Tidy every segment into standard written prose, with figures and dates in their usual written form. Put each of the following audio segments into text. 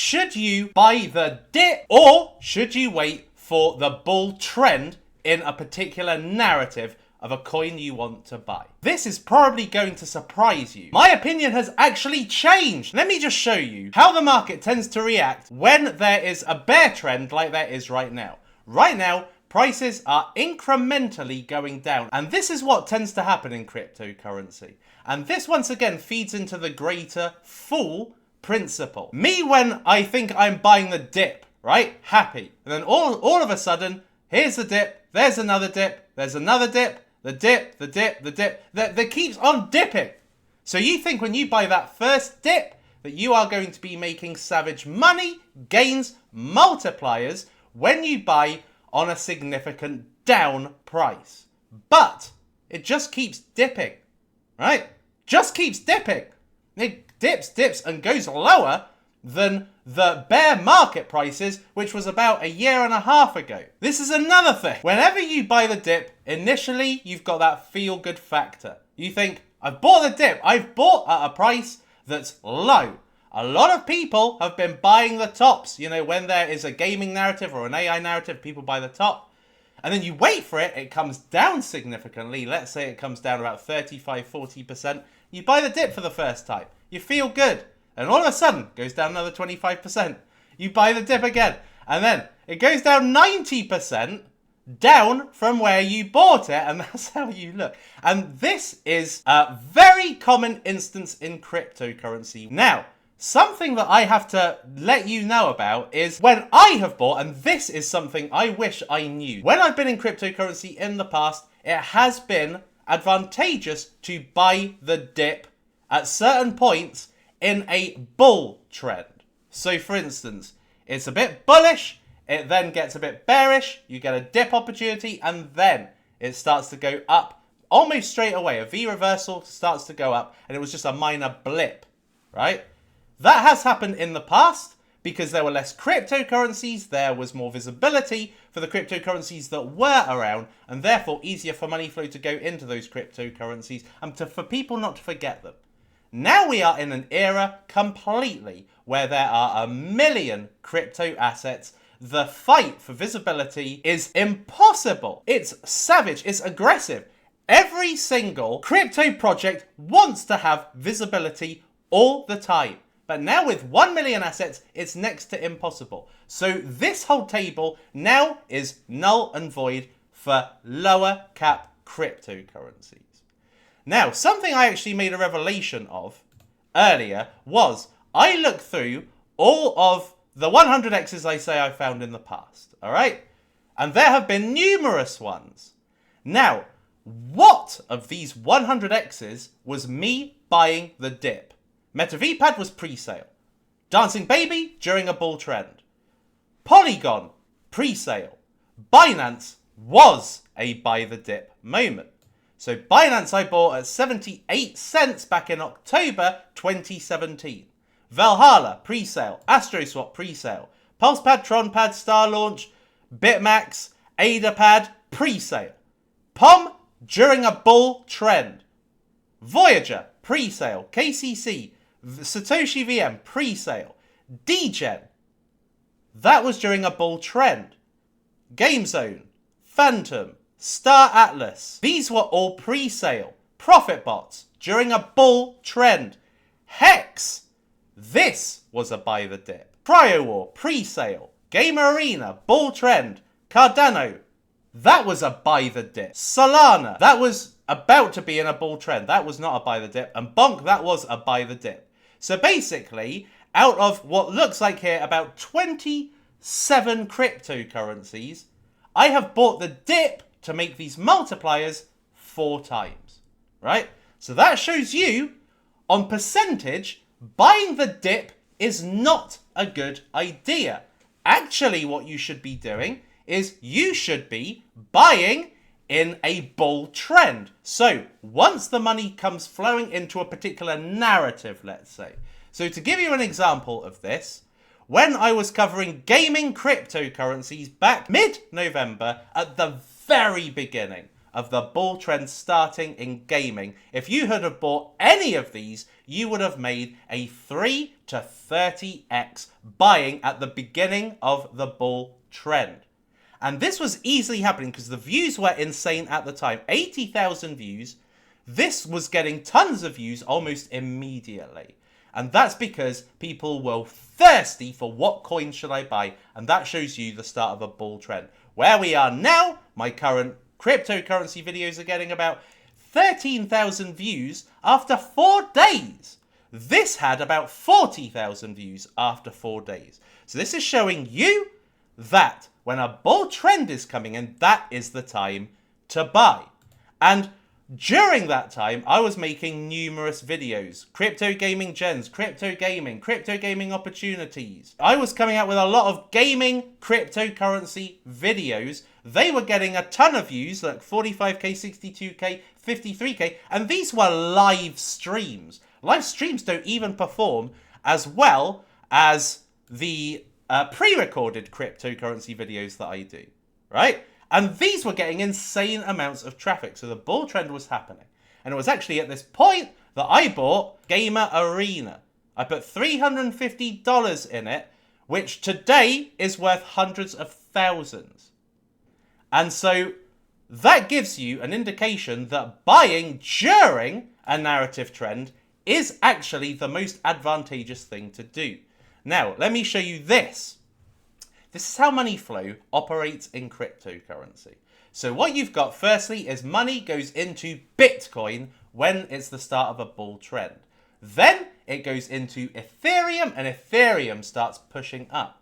Should you buy the dip or should you wait for the bull trend in a particular narrative of a coin you want to buy? This is probably going to surprise you. My opinion has actually changed. Let me just show you how the market tends to react when there is a bear trend like there is right now. Right now, prices are incrementally going down, and this is what tends to happen in cryptocurrency. And this once again feeds into the greater fool principle. Me, when I think I'm buying the dip, right? Happy. And then all of a sudden, here's the dip, there's another dip, there's another dip, the dip that keeps on dipping. So you think when you buy that first dip that you are going to be making savage money, gains, multipliers when you buy on a significant down price. But it just keeps dipping, right? Just keeps dipping. It dips and goes lower than the bear market prices, which was about a year and a half ago. This is another thing. Whenever you buy the dip, initially you've got that feel-good factor. You think, I've bought the dip. I've bought at a price that's low. A lot of people have been buying the tops. You know, when there is a gaming narrative or an AI narrative, people buy the top. And then you wait for it, it comes down significantly. Let's say it comes down about 35-40%. You buy the dip for the first time. You feel good. And all of a sudden, it goes down another 25%. You buy the dip again. And then it goes down 90% down from where you bought it. And that's how you look. And this is a very common instance in cryptocurrency. Now, something that I have to let you know about is when I have bought, and this is something I wish I knew. When I've been in cryptocurrency in the past, it has been advantageous to buy the dip at certain points in a bull trend. So for instance, it's a bit bullish, it then gets a bit bearish, you get a dip opportunity, and then it starts to go up almost straight away. A V reversal starts to go up, and it was just a minor blip, right? That has happened in the past because there were less cryptocurrencies, there was more visibility for the cryptocurrencies that were around, and therefore easier for money flow to go into those cryptocurrencies and for people not to forget them. Now we are in an era completely where there are a million crypto assets. The fight for visibility is impossible. It's savage, it's aggressive. Every single crypto project wants to have visibility all the time. But now with 1 million assets, it's next to impossible. So this whole table now is null and void for lower cap cryptocurrencies. Now, something I actually made a revelation of earlier was I looked through all of the 100x's I say I found in the past, all right? And there have been numerous ones. Now, what of these 100x's was me buying the dip? MetaVPad was pre-sale. Dancing Baby during a bull trend. Polygon, pre-sale. Binance was a buy the dip moment. So Binance I bought at 78 cents back in October 2017. Valhalla, pre-sale. AstroSwap, pre-sale. PulsePad, TronPad, Star Launch, Bitmax, AdaPad, pre-sale. POM during a bull trend. Voyager, pre-sale. KCC, Satoshi VM, pre-sale. DGen, that was during a bull trend. GameZone, Phantom, Star Atlas, these were all pre-sale. Profit bots during a bull trend. Hex, this was a buy the dip. CryoWar, pre-sale. Gamer Arena, bull trend. Cardano, that was a buy the dip. Solana, that was about to be in a bull trend. That was not a buy the dip. And Bonk, that was a buy the dip. So basically, out of what looks like here about 27 cryptocurrencies, I have bought the dip to make these multipliers 4 times, right? So that shows you, on percentage, buying the dip is not a good idea. Actually, what you should be doing is you should be buying in a bull trend. So once the money comes flowing into a particular narrative, let's say. So to give you an example of this, when I was covering gaming cryptocurrencies back mid-November at the very beginning, of the bull trend starting in gaming. If you had have bought any of these, you would have made a 3 to 30x buying at the beginning of the bull trend. And this was easily happening because the views were insane at the time. 80,000 views. This was getting tons of views almost immediately. And that's because people were thirsty for what coin should I buy. And that shows you the start of a bull trend. Where we are now, my current cryptocurrency videos are getting about 13,000 views after 4 days. This had about 40,000 views after 4 days. So this is showing you that when a bull trend is coming in, that is the time to buy. And during that time, I was making numerous videos. Crypto gaming gens, crypto gaming opportunities. I was coming out with a lot of gaming cryptocurrency videos. They were getting a ton of views, like 45k, 62k, 53k, and these were live streams. Live streams don't even perform as well as the pre-recorded cryptocurrency videos that I do, right? And these were getting insane amounts of traffic. So the bull trend was happening. And it was actually at this point that I bought Gamer Arena. I put $350 in it, which today is worth hundreds of thousands. And so that gives you an indication that buying during a narrative trend is actually the most advantageous thing to do. Now, let me show you this. This is how money flow operates in cryptocurrency. So what you've got firstly is money goes into Bitcoin when it's the start of a bull trend. Then it goes into Ethereum and Ethereum starts pushing up.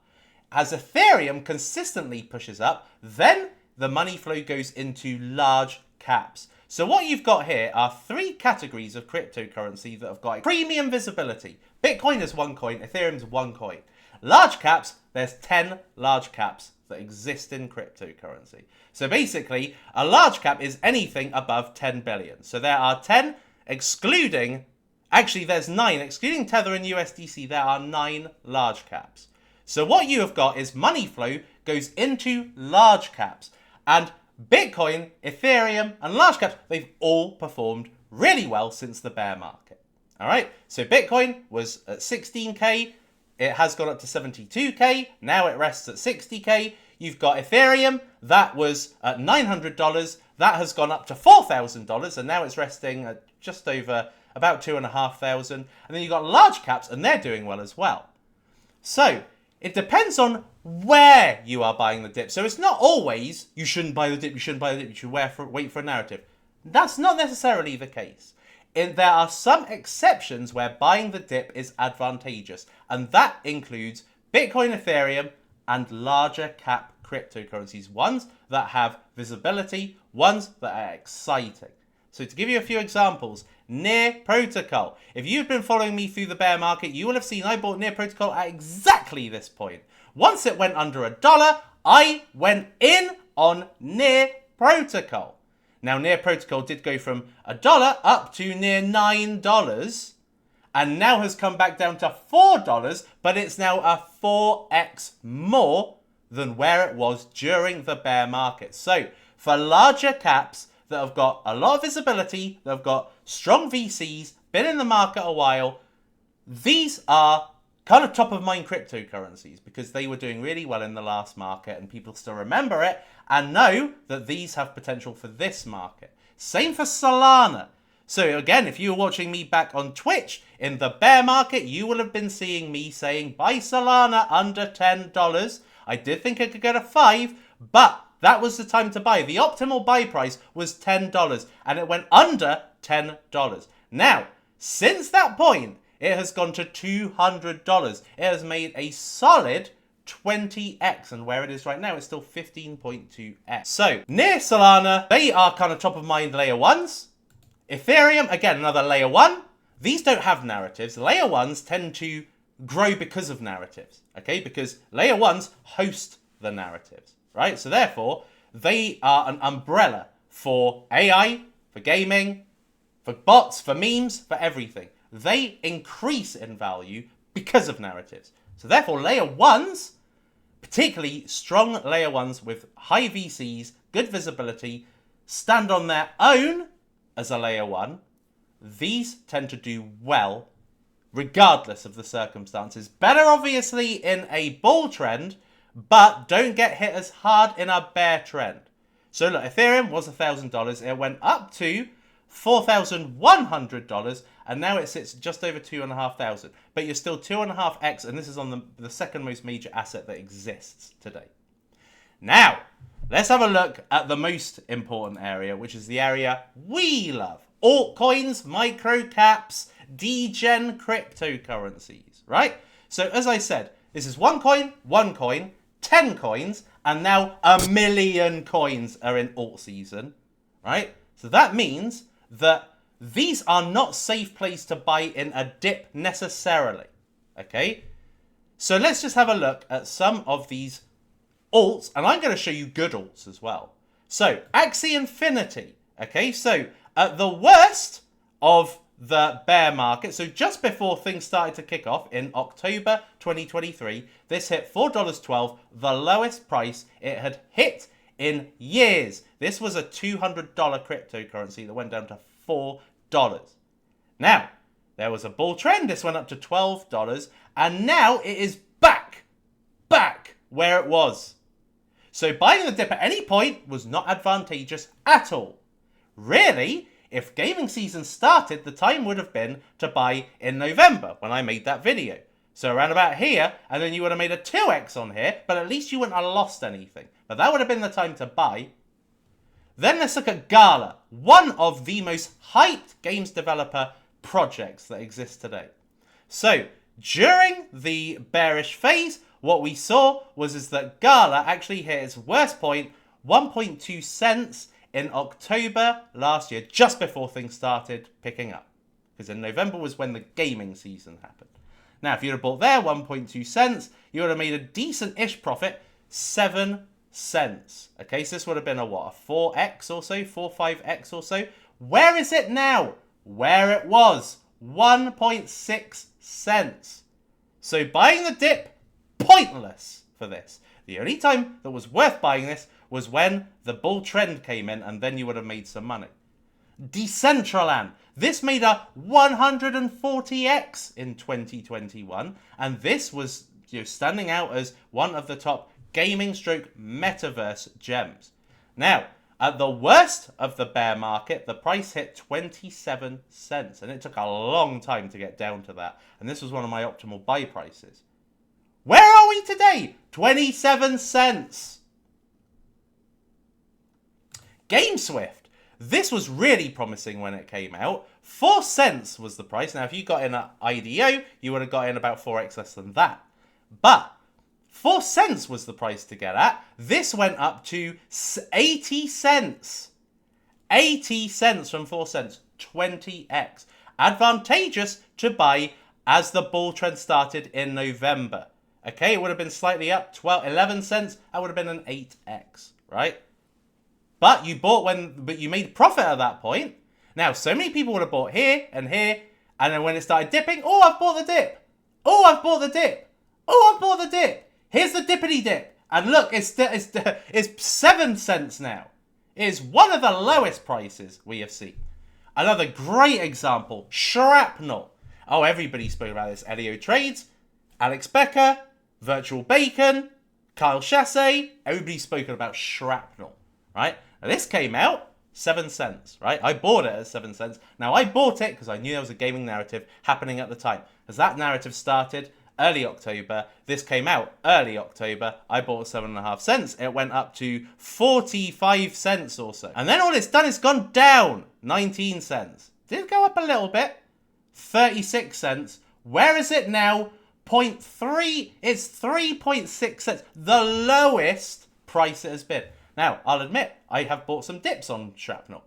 As Ethereum consistently pushes up, then the money flow goes into large caps. So what you've got here are 3 categories of cryptocurrency that have got premium visibility. Bitcoin is one coin, Ethereum is one coin. Large caps, there's 10 large caps that exist in cryptocurrency. So basically, a large cap is anything above 10 billion. So there are 10 excluding, actually there's 9, excluding Tether and USDC, there are 9 large caps. So what you have got is money flow goes into large caps. And Bitcoin, Ethereum, and large caps, they've all performed really well since the bear market. All right, so Bitcoin was at 16k. It has gone up to 72k. Now it rests at 60k. You've got Ethereum. That was at $900. That has gone up to $4,000. And now it's resting at just over about 2,500. And then you've got large caps, and they're doing well as well. So it depends on where you are buying the dip. So it's not always, you shouldn't buy the dip, you shouldn't buy the dip, you should wait for a narrative. That's not necessarily the case. There are some exceptions where buying the dip is advantageous, and that includes Bitcoin, Ethereum, and larger cap cryptocurrencies, ones that have visibility, ones that are exciting. So to give you a few examples, Near Protocol. If you've been following me through the bear market, you will have seen I bought Near Protocol at exactly this point. Once it went under $1, I went in on Near Protocol. Now, Near Protocol did go from $1 up to near $9 and now has come back down to $4, but it's now a 4x more than where it was during the bear market. So for larger caps that have got a lot of visibility, that have got strong VCs, been in the market a while, these are kind of top of mind cryptocurrencies because they were doing really well in the last market and people still remember it and know that these have potential for this market. Same for Solana. So again, if you were watching me back on Twitch in the bear market, you will have been seeing me saying buy Solana under $10. I did think it could go to $5, but that was the time to buy. The optimal buy price was $10 and it went under $10. Now, since that point, it has gone to $200. It has made a solid 20x, and where it is right now, it's still 15.2x. So, near Solana, they are kind of top of mind layer 1s. Ethereum, again, another layer 1. These don't have narratives. Layer 1s tend to grow because of narratives, okay? Because layer 1s host the narratives, right? So therefore, they are an umbrella for AI, for gaming, for bots, for memes, for everything. They increase in value because of narratives. So therefore, layer 1s, particularly strong layer 1s with high VCs, good visibility, stand on their own as a layer 1, these tend to do well regardless of the circumstances. Better obviously in a bull trend, but don't get hit as hard in a bear trend. So look, Ethereum was $1,000. It went up to $4,100, and now it sits just over 2,500. But you're still 2.5x, and this is on the second most major asset that exists today. Now, let's have a look at the most important area, which is the area we love. Altcoins, microcaps, degen cryptocurrencies, right? So as I said, this is one coin, 10 coins, and now 1 million coins are in alt season, right? So that means that these are not safe place to buy in a dip necessarily, okay? So let's just have a look at some of these alts, and I'm going to show you good alts as well. So Axie Infinity, okay? So at the worst of the bear market, so just before things started to kick off in October 2023, this hit $4.12, the lowest price it had hit in years. This was a $200 cryptocurrency that went down to $4. Now, there was a bull trend. This went up to $12, and now it is back where it was. So buying the dip at any point was not advantageous at all. Really, if gaming season started, the time would have been to buy in November when I made that video. So around about here, and then you would have made a 2x on here, but at least you wouldn't have lost anything. But that would have been the time to buy. Then let's look at Gala, one of the most hyped games developer projects that exist today. So during the bearish phase, what we saw was that Gala actually hit its worst point, 1.2 cents, in October last year, just before things started picking up. Because in November was when the gaming season happened. Now, if you'd have bought there 1.2 cents, you would have made a decent-ish profit, 7 cents. Okay, so this would have been a what? A 4x or so? 5x or so? Where is it now? Where it was. 1.6 cents. So buying the dip, pointless for this. The only time that was worth buying this was when the bull trend came in, and then you would have made some money. Decentraland. This made a 140x in 2021, and this was standing out as one of the top gaming stroke metaverse gems. Now, at the worst of the bear market, the price hit 27 cents, and it took a long time to get down to that, and this was one of my optimal buy prices. Where are we today? 27 cents. GameSwift. This was really promising when it came out. 4 cents was the price. Now, if you got in at IDO, you would have got in about 4x less than that. But 4 cents was the price to get at. This went up to 80 cents. 80 cents from 4 cents. 20x. Advantageous to buy as the bull trend started in November. Okay, it would have been slightly up. 11 cents. That would have been an 8x, right? But you bought but you made profit at that point. Now, so many people would have bought here, and then when it started dipping, oh, I've bought the dip. Oh, I've bought the dip. Oh, I've bought the dip. Here's the dippity dip. And look, it's 7 cents now. It is one of the lowest prices we have seen. Another great example, Shrapnel. Oh, everybody spoke about this. Elio Trades, Alex Becker, Virtual Bacon, Kyle Chassé. Everybody's spoken about Shrapnel, right? Now, this came out 7 cents, right? I bought it at 7 cents. Now, I bought it because I knew there was a gaming narrative happening at the time. As that narrative started early October, this came out early October. I bought 7.5 cents. It went up to 45 cents or so. And then all it's done is gone down 19 cents. Did it go up a little bit? 36 cents. Where is it now? 0.3. It's 3.6 cents. The lowest price it has been. Now, I'll admit, I have bought some dips on Shrapnel.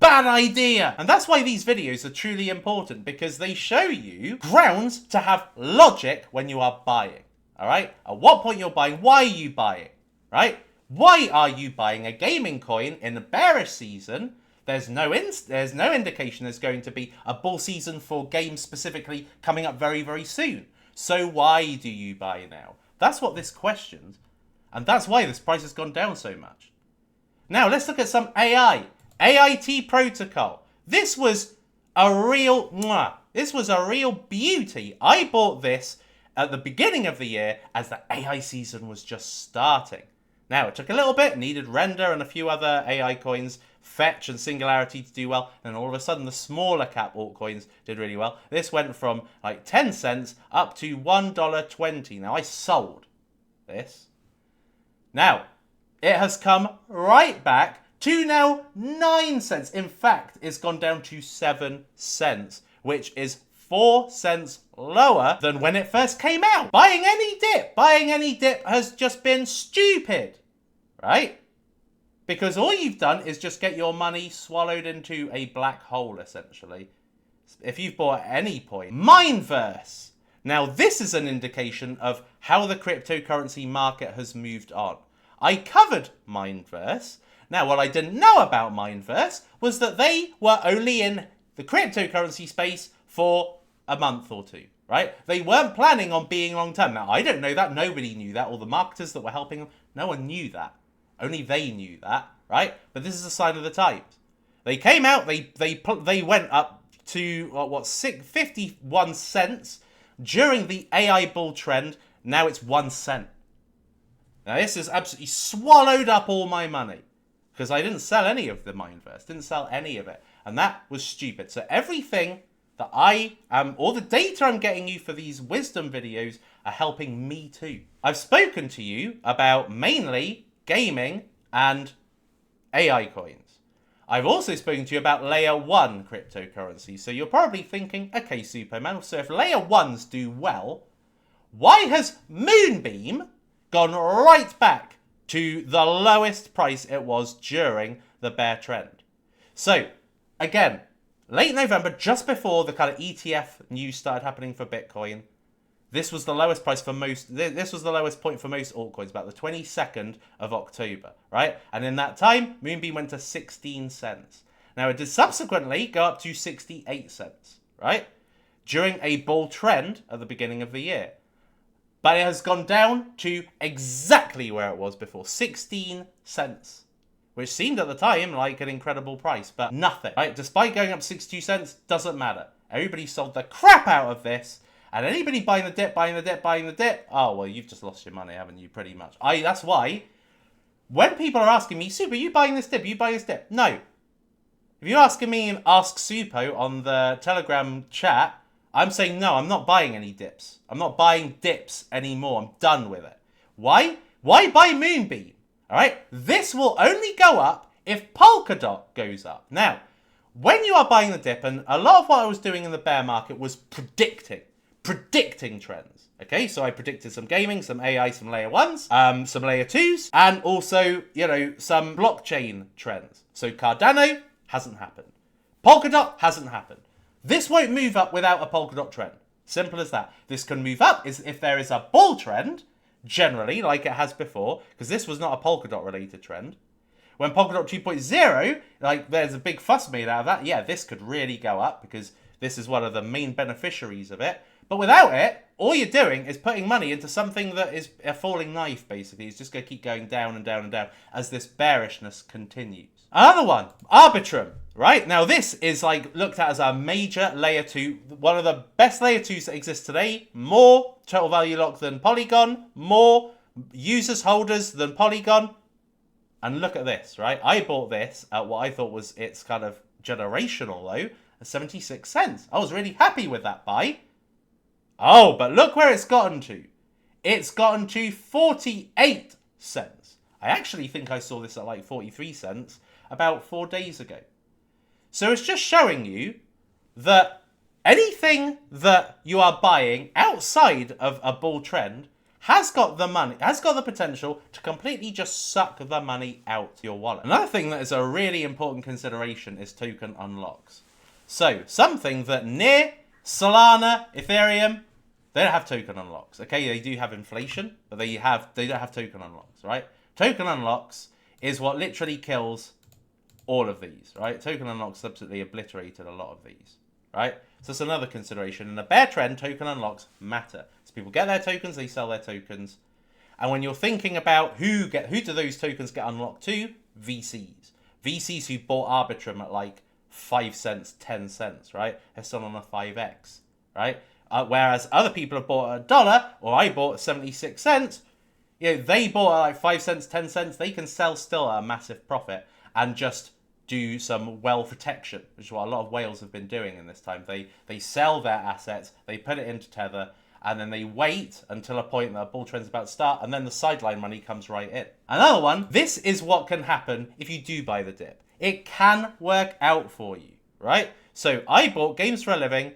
Bad idea! And that's why these videos are truly important, because they show you grounds to have logic when you are buying. Alright? At what point you're buying, why are you buying? Right? Why are you buying a gaming coin in a bearish season? There's no indication there's going to be a bull season for games specifically coming up very, very soon. So why do you buy now? That's what this questions. And that's why this price has gone down so much. Now, let's look at some AI. AIT protocol. This was a real beauty. I bought this at the beginning of the year as the AI season was just starting. Now, it took a little bit, needed Render and a few other AI coins, Fetch and Singularity to do well, and all of a sudden the smaller cap altcoins did really well. This went from like 10 cents up to $1.20. Now, I sold this. Now, it has come right back to now 9 cents. In fact, it's gone down to 7 cents, which is 4 cents lower than when it first came out. Buying any dip has just been stupid, right? Because all you've done is just get your money swallowed into a black hole, essentially. If you've bought at any point. Mineverse. Now, this is an indication of how the cryptocurrency market has moved on. I covered Mineverse. Now, what I didn't know about Mineverse was that they were only in the cryptocurrency space for a month or two, right? They weren't planning on being long term. Now, I don't know that. Nobody knew that. All the marketers that were helping them, no one knew that. Only they knew that, right? But this is a sign of the times. They came out, they went up to, 51 cents during the AI bull trend. Now it's 1 cent. Now, this has absolutely swallowed up all my money. Because I didn't sell any of the Mineverse. Didn't sell any of it. And that was stupid. So everything that all the data I'm getting you for these wisdom videos are helping me too. I've spoken to you about mainly gaming and AI coins. I've also spoken to you about layer 1 cryptocurrency. So you're probably thinking, okay, Suppoman, so if layer 1s do well, why has Moonbeam gone right back to the lowest price it was during the bear trend? So, again, late November, just before the kind of ETF news started happening for Bitcoin, this was the lowest price for most, this was the lowest point for most altcoins, about the 22nd of October, right? And in that time, Moonbeam went to 16 cents. Now, it did subsequently go up to 68 cents, right? During a bull trend at the beginning of the year. But it has gone down to exactly where it was before, 16 cents. Which seemed at the time like an incredible price, but nothing, right? Despite going up 62 cents, doesn't matter. Everybody sold the crap out of this, and anybody buying the dip, oh, well, you've just lost your money, haven't you, pretty much. That's why, when people are asking me, Super, are you buying this dip? No. If you're asking me and Ask Suppo on the Telegram chat, I'm saying, no, I'm not buying any dips. I'm not buying dips anymore. I'm done with it. Why? Why buy Moonbeam? All right? This will only go up if Polkadot goes up. Now, when you are buying the dip, and a lot of what I was doing in the bear market was predicting trends. Okay, so I predicted some gaming, some AI, some layer 1s, some layer 2s, and also, some blockchain trends. So Cardano hasn't happened. Polkadot hasn't happened. This won't move up without a Polkadot trend. Simple as that. This can move up if there is a bull trend, generally, like it has before, because this was not a Polkadot related trend. When Polkadot 2.0, there's a big fuss made out of that, yeah, this could really go up because this is one of the main beneficiaries of it. But without it, all you're doing is putting money into something that is a falling knife, basically. It's just going to keep going down and down and down as this bearishness continues. Another one, Arbitrum, right? Now, this is looked at as a major layer 2, one of the best layer 2s that exist today. More total value lock than Polygon, more users holders than Polygon. And look at this, right? I bought this at what I thought was its kind of generational low, at 76 cents. I was really happy with that buy. Oh, but look where it's gotten to. It's gotten to 48 cents. I actually think I saw this at 43 cents about 4 days ago. So it's just showing you that anything that you are buying outside of a bull trend has got the potential to completely just suck the money out your wallet. Another thing that is a really important consideration is token unlocks. So something that near Solana, Ethereum, they don't have token unlocks. Okay, they do have inflation, but they don't have token unlocks, right? Token unlocks is what literally kills all of these, right? Token unlocks absolutely obliterated a lot of these, right? So that's another consideration. In a bear trend, token unlocks matter. So people get their tokens, they sell their tokens. And when you're thinking about who do those tokens get unlocked to, VCs. VCs who bought Arbitrum at like 5 cents, 10 cents, right? They're still on a 5x, right? Whereas other people have bought $1, or I bought at 76 cents, they bought at like 5 cents, 10 cents. They can sell still at a massive profit and just do some whale protection, which is what a lot of whales have been doing in this time. They sell their assets, they put it into Tether, and then they wait until a point that a bull trend's about to start, and then the sideline money comes right in. Another one, this is what can happen if you do buy the dip. It can work out for you, right? So I bought Games for a Living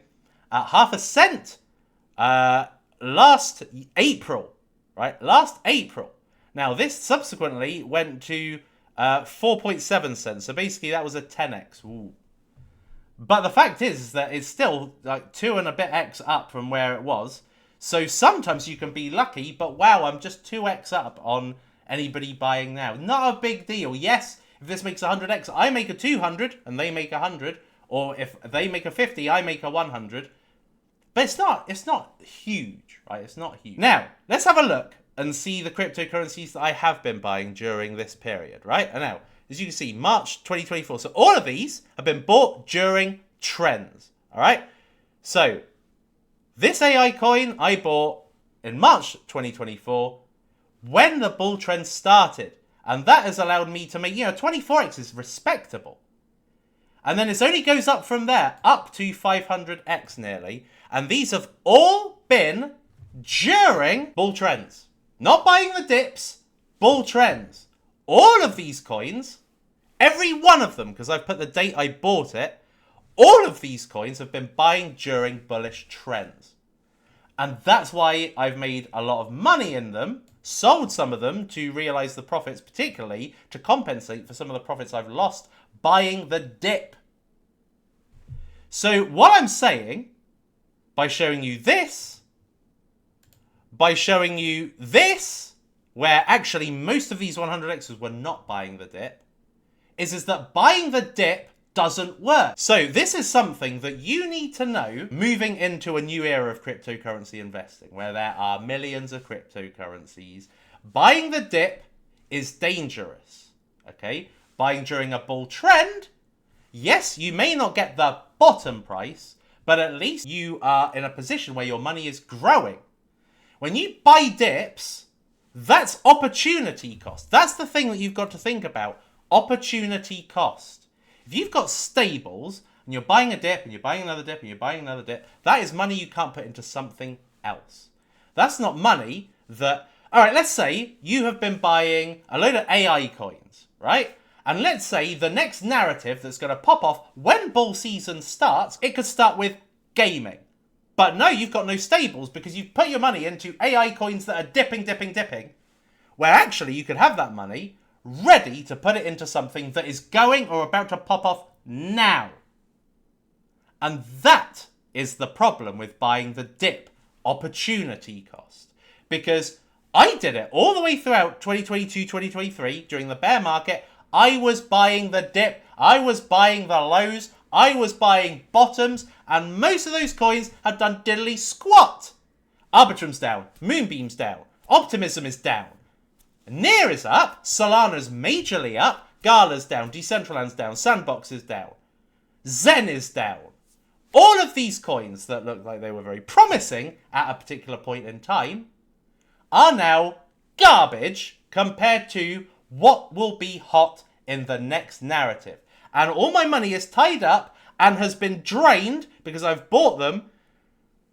at half a cent last April, right? Last April. Now, this subsequently went to 4.7 cents. So basically, that was a 10x. Ooh. But the fact is that it's still like 2 and a bit x up from where it was. So sometimes you can be lucky, but wow, I'm just 2x up on anybody buying now. Not a big deal. Yes, if this makes 100x, I make a 200 and they make 100. Or if they make a 50, I make a 100. But it's not huge, right? It's not huge. Now, let's have a look and see the cryptocurrencies that I have been buying during this period, right? And now, as you can see, March 2024. So all of these have been bought during trends, all right? So this AI coin I bought in March 2024 when the bull trend started. And that has allowed me to make, 24x is respectable. And then it only goes up from there, up to 500x nearly. And these have all been during bull trends. Not buying the dips, bull trends. All of these coins, every one of them, because I've put the date I bought it, all of these coins have been buying during bullish trends. And that's why I've made a lot of money in them, sold some of them to realize the profits, particularly to compensate for some of the profits I've lost buying the dip. So what I'm saying, by showing you this, where actually most of these 100x's were not buying the dip, is that buying the dip doesn't work. So this is something that you need to know moving into a new era of cryptocurrency investing, where there are millions of cryptocurrencies. Buying the dip is dangerous, okay? Buying during a bull trend, yes, you may not get the bottom price, but at least you are in a position where your money is growing. When you buy dips, that's opportunity cost. That's the thing that you've got to think about. Opportunity cost. If you've got stables and you're buying a dip and you're buying another dip and you're buying another dip, that is money you can't put into something else. That's not money that... Alright, let's say you have been buying a load of AI coins, right? And let's say the next narrative that's going to pop off when bull season starts, it could start with gaming. But no, you've got no stables because you've put your money into AI coins that are dipping, where actually you could have that money ready to put it into something that is going or about to pop off now. And that is the problem with buying the dip, opportunity cost. Because I did it all the way throughout 2022, 2023, during the bear market. I was buying the dip, I was buying the lows, I was buying bottoms, and most of those coins had done diddly squat. Arbitrum's down, Moonbeam's down, Optimism is down. Near is up, Solana's majorly up, Gala's down, Decentraland's down, Sandbox is down, Zen is down. All of these coins that looked like they were very promising at a particular point in time are now garbage compared to what will be hot in the next narrative. And all my money is tied up and has been drained because I've bought them.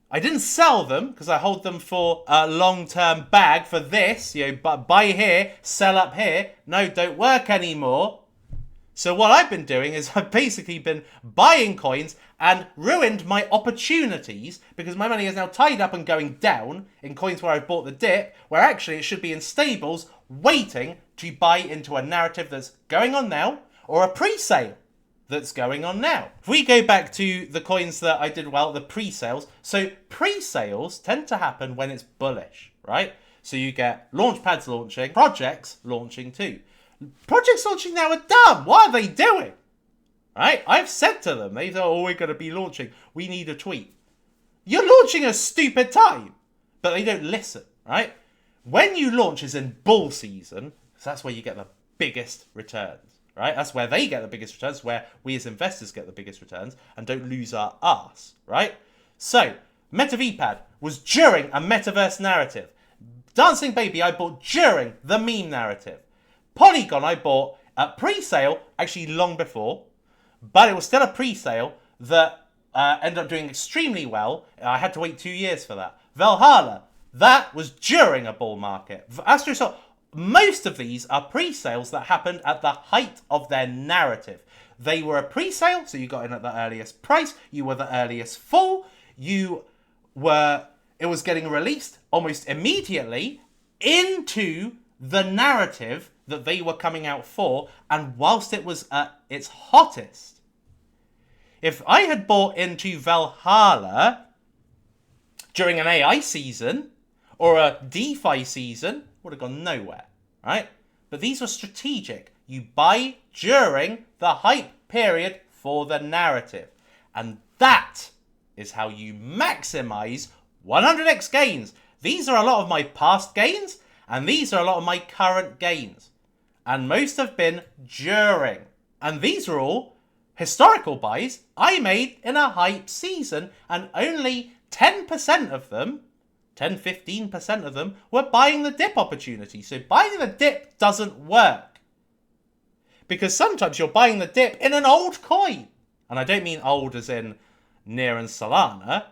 I didn't sell them because I hold them for a long-term bag for this. Buy here, sell up here. No, don't work anymore. So what I've been doing is I've basically been buying coins and ruined my opportunities because my money is now tied up and going down in coins where I've bought the dip, where actually it should be in stables waiting to buy into a narrative that's going on now or a pre-sale that's going on now. If we go back to the coins that I did well, the pre-sales. So pre-sales tend to happen when it's bullish, right? So you get launch pads launching, projects launching too. Projects launching now are dumb. What are they doing? Right? I've said to them, they say, oh, we're going to be launching. We need a tweet. You're launching a stupid time. But they don't listen, right? When you launch is in bull season, so that's where you get the biggest returns, right? That's where they get the biggest returns, where we as investors get the biggest returns and don't lose our ass, right? So, MetaVPad was during a metaverse narrative. Dancing Baby I bought during the meme narrative. Polygon I bought at pre-sale, actually long before, but it was still a pre-sale that ended up doing extremely well. I had to wait 2 years for that. Valhalla, that was during a bull market. Astrosol, most of these are pre-sales that happened at the height of their narrative. They were a pre-sale, so you got in at the earliest price, you were the earliest fall, it was getting released almost immediately into the narrative that they were coming out for, and whilst it was at its hottest. If I had bought into Valhalla during an AI season or a DeFi season, would have gone nowhere, right? But these were strategic. You buy during the hype period for the narrative. And that is how you maximize 100x gains. These are a lot of my past gains, and these are a lot of my current gains. And most have been during. And these are all historical buys I made in a hype season, and only 10% of them, 10-15% of them, were buying the dip opportunity. So buying the dip doesn't work. Because sometimes you're buying the dip in an old coin. And I don't mean old as in Near and Solana.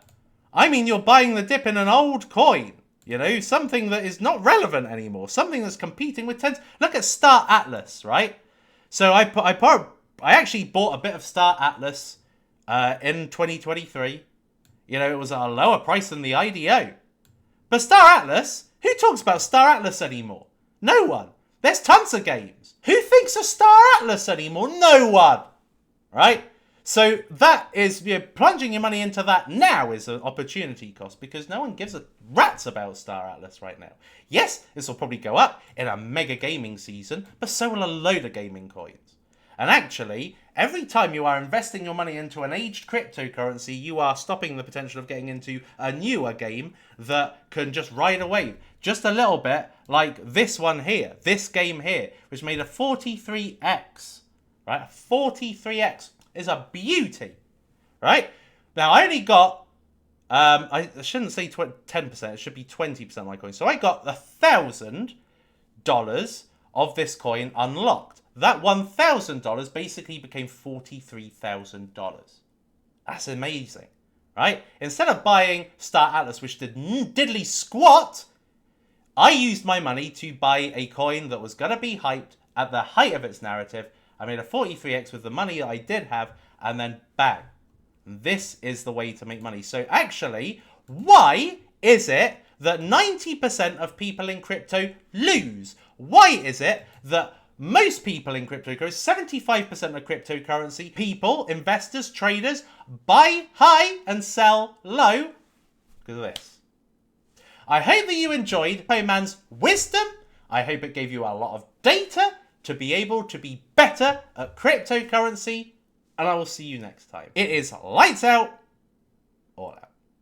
I mean you're buying the dip in an old coin. You know, something that is not relevant anymore. Something that's competing with tens. Look at Star Atlas, right? So I actually bought a bit of Star Atlas in 2023. You know, it was at a lower price than the IDO. But Star Atlas, who talks about Star Atlas anymore? No one. There's tons of games. Who thinks of Star Atlas anymore? No one. Right? So that is, plunging your money into that now is an opportunity cost, because no one gives a rat's about Star Atlas right now. Yes, this will probably go up in a mega gaming season, but so will a load of gaming coins. And actually, every time you are investing your money into an aged cryptocurrency, you are stopping the potential of getting into a newer game that can just ride a wave. Just a little bit like this one here, this game here, which made a 43x, right? A 43x is a beauty, right? Now, I only got, I shouldn't say 10%, it should be 20% of my coin. So I got $1,000 of this coin unlocked. That $1,000 basically became $43,000. That's amazing, right? Instead of buying Star Atlas, which did diddly squat, I used my money to buy a coin that was going to be hyped at the height of its narrative. I made a 43x with the money that I did have, and then bang. This is the way to make money. So actually, why is it that 90% of people in crypto lose? Why is it that most people in cryptocurrency, 75% of cryptocurrency people, investors, traders, buy high and sell low? Because of this. I hope that you enjoyed Suppoman's wisdom. I hope it gave you a lot of data to be able to be better at cryptocurrency. And I will see you next time. It is lights out, all out.